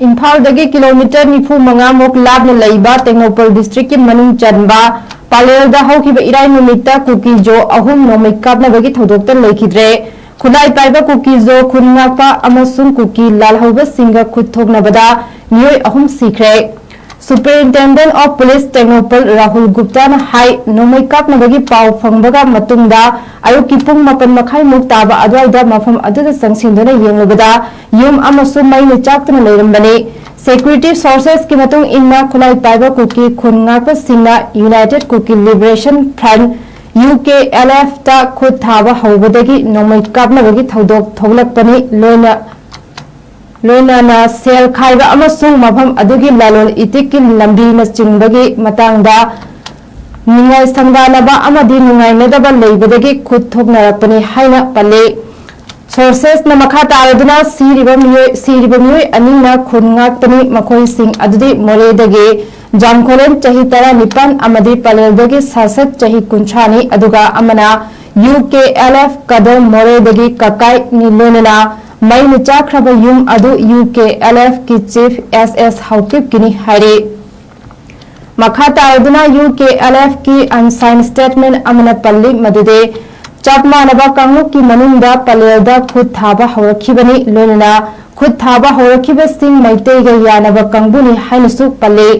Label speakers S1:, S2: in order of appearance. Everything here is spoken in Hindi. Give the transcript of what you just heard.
S1: इम्फालदगी किलोमीटर 95 लाभना लैबा टेक्नोपल डिस्ट्रिक्ट की मनुंग चनबा पालेलदा हौखिबा इराई नुमित्ता कुकी जो अहुम नोमै कापनाबगी थौदोक्ता लैखिद्रे खुलाई पाइबा कुकी जो खुननापा अमसुंग कुकी लालहौबा सिंगा खुथोकनाबदा मियोय अहुम सिखरे superintendent of police Tengnoupal Rahul Gupta ने हाई नोमै कापनाबगी पाव फंगबगा मतुंगदा अयुकी पुंग मापन मखाई मुक ताबा अद्वाइदा मफम अदुदा संगसिंदुना येंगलबदा युम अमसु मैने चाक्तुना लेरंबने सेक्यूरिटी सोर्सेस की मतुंग इन्ना खुलाई पाइबा कुकी खुननापा सिंगा United Kuki Liberation Front UKLF ता खुद थाबा हौबदगी नोमै कापनाबगी थौदोक थौलकपनी लोइनाना सेल खाइबा अमसुंग मफम अदुगी लालोल इतिक लंबी नचिंबगी मतंगदा निंगाई संगानबा अमदी नुंगाइनदबा लेबदगी खुद थोकनारपनी हाइना पल्ले सोर्सेस न मखा तारदुना सीरिबा मियोय अनिना खुनगाक्पनी मखोई सिंह अदुदी मोरेदगी जामखोलेन चही तरा निपान अमदी पलेलदगी सासत चही कुंछानी अदुगा अमना UKLF कदम मोरेदगी ककाई निलोनना मैन चाख्रब युम अदु UKLF की चीफ SS हौकिब किनी हारे मखा तारदुना UKLF की अनसाइन स्टेटमेंट अमना पल्ली मदुदे चप मानबा कांगुक की मनुंगदा पलेलदा खुद थाबा हौरखिबनी लोनना खुद थाबा हौरखिब सिंह मैतेगा यानबा कांगबुनी हाइनसु पल्ले